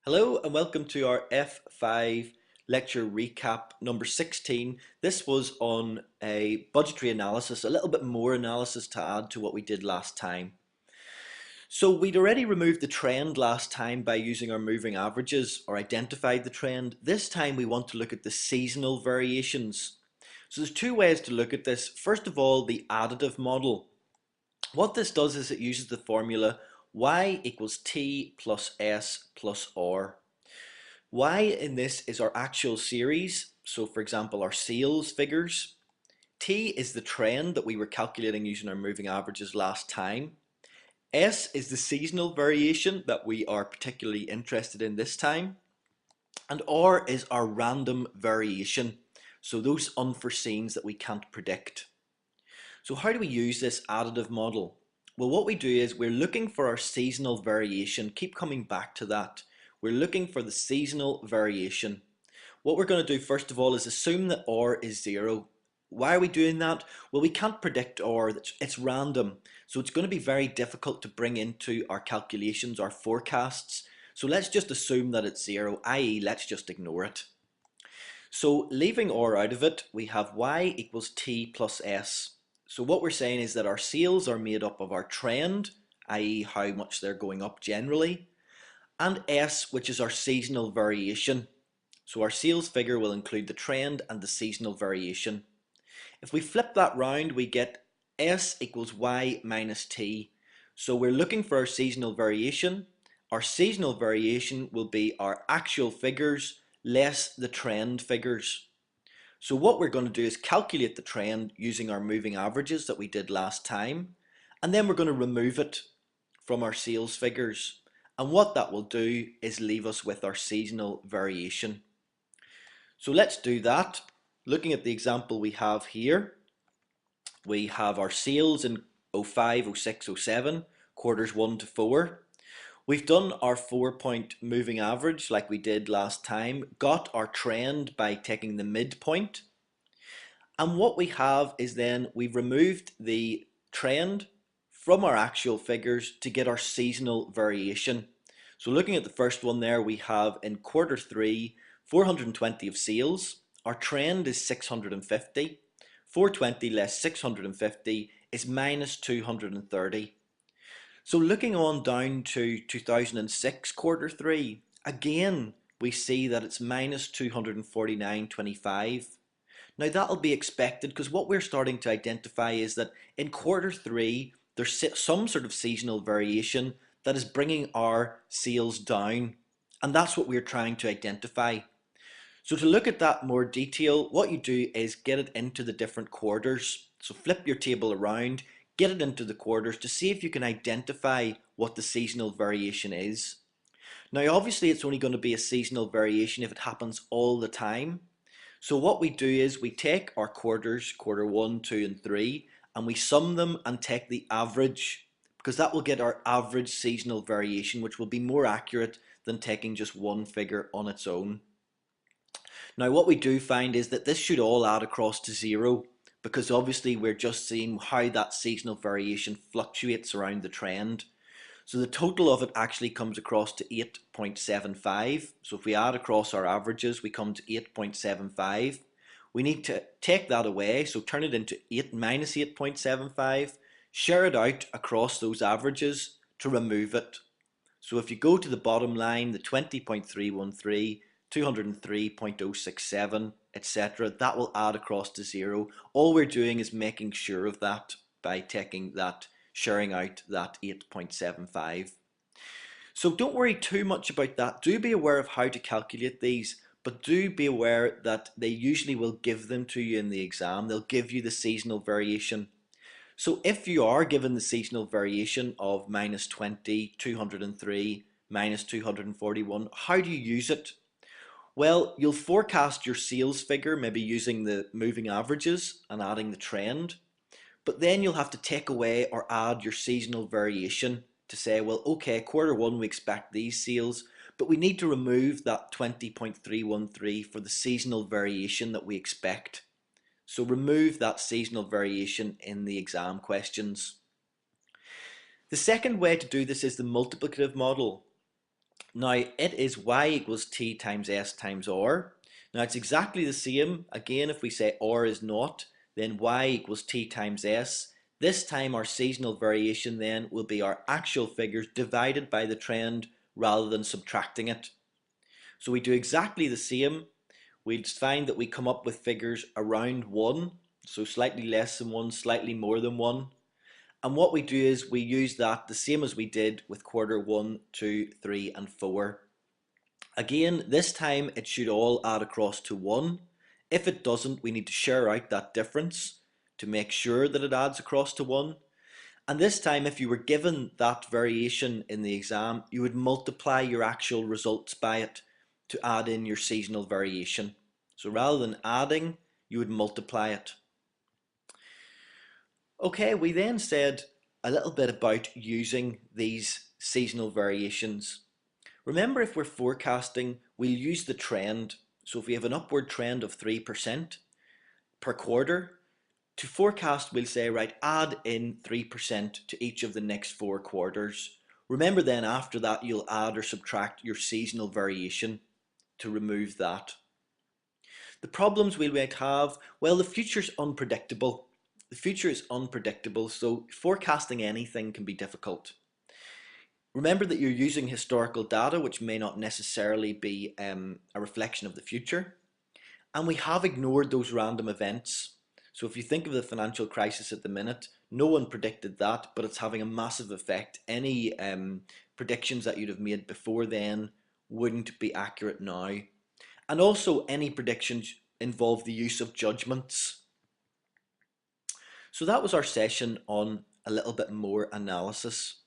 Hello and welcome to our F5 lecture recap number 16. This was on a budgetary analysis, a little bit more analysis to add to what we did last time. So we'd already removed the trend last time by using our moving averages or identified the trend. This time we want to look at the seasonal variations. So there's two ways to look at this. First of all, the additive model. What this does is it uses the formula y equals t plus s plus r. Y in this is our actual series, so for example our sales figures. T is the trend that we were calculating using our moving averages last time. S is the seasonal variation that we are particularly interested in this time. And R is our random variation, so those unforeseens that we can't predict. So how do we use this additive model? Well, what we do is we're looking for our seasonal variation. Keep coming back to that. We're looking for the seasonal variation. What we're going to do first of all is assume that R is 0. Why are we doing that? Well, we can't predict R. It's random. So it's going to be very difficult to bring into our calculations, our forecasts. So let's just assume that it's 0, i.e. let's just ignore it. So leaving R out of it, we have y equals t plus s. So what we're saying is that our sales are made up of our trend, i.e. how much they're going up generally, and S, which is our seasonal variation. So our sales figure will include the trend and the seasonal variation. If we flip that round, we get S equals Y minus T. So we're looking for our seasonal variation. Our seasonal variation will be our actual figures less the trend figures. So what we're going to do is calculate the trend using our moving averages that we did last time, and then we're going to remove it from our sales figures. And what that will do is leave us with our seasonal variation. So let's do that. Looking at the example we have here, we have our sales in 05, 06, 07, quarters 1 to 4. We've done our 4-point moving average like we did last time, got our trend by taking the midpoint. And what we have is then we've removed the trend from our actual figures to get our seasonal variation. So looking at the first one there, we have in quarter 3, 420 of sales. Our trend is 650. 420 less 650 is minus 230. So looking on down to 2006 quarter 3, again we see that it's minus 249.25. Now that'll be expected because what we're starting to identify is that in quarter 3 there's some sort of seasonal variation that is bringing our sales down, and that's what we're trying to identify. So to look at that more detail, what you do is get it into the different quarters. So flip your table around, get it into the quarters to see if you can identify what the seasonal variation is. Now obviously it's only going to be a seasonal variation if it happens all the time. So what we do is we take our quarters, quarter 1, 2 and 3, and we sum them and take the average, because that will get our average seasonal variation, which will be more accurate than taking just one figure on its own. Now what we do find is that this should all add across to 0, because obviously we're just seeing how that seasonal variation fluctuates around the trend. So the total of it actually comes across to 8.75. So if we add across our averages, we come to 8.75. We need to take that away, so turn it into 8 minus 8.75, share it out across those averages to remove it. So if you go to the bottom line, the 20.313, 203.067, etc., that will add across to 0. All we're doing is making sure of that by taking that, sharing out that 8.75. So don't worry too much about that. Do be aware of how to calculate these, but do be aware that they usually will give them to you in the exam. They'll give you the seasonal variation. So if you are given the seasonal variation of minus 20, 203, minus 241, how do you use it? Well, you'll forecast your sales figure, maybe using the moving averages and adding the trend. But then you'll have to take away or add your seasonal variation to say, well, okay, quarter 1 we expect these sales, but we need to remove that 20.313 for the seasonal variation that we expect. So remove that seasonal variation in the exam questions. The second way to do this is the multiplicative model. Now it is y equals t times s times r. Now it's exactly the same. Again, if we say r is naught, then y equals t times s. This time our seasonal variation then will be our actual figures divided by the trend rather than subtracting it. So we do exactly the same. We find that we come up with figures around 1, so slightly less than 1, slightly more than 1. And what we do is we use that the same as we did with quarter 1, 2, 3 and 4. Again, this time it should all add across to 1. If it doesn't, we need to share out that difference to make sure that it adds across to 1. And this time, if you were given that variation in the exam, you would multiply your actual results by it to add in your seasonal variation. So rather than adding, you would multiply it. Okay, we then said a little bit about using these seasonal variations. Remember, if we're forecasting, we'll use the trend. So if we have an upward trend of 3% per quarter, to forecast, we'll say, right, add in 3% to each of the next 4 quarters. Remember then after that, you'll add or subtract your seasonal variation to remove that. The problems we might have, well, the future's unpredictable. The future is unpredictable, so forecasting anything can be difficult. Remember that you're using historical data, which may not necessarily be a reflection of the future. And we have ignored those random events. So if you think of the financial crisis at the minute, no one predicted that, but it's having a massive effect. Any predictions that you'd have made before then wouldn't be accurate now. And also any predictions involve the use of judgments. So that was our session on a little bit more analysis.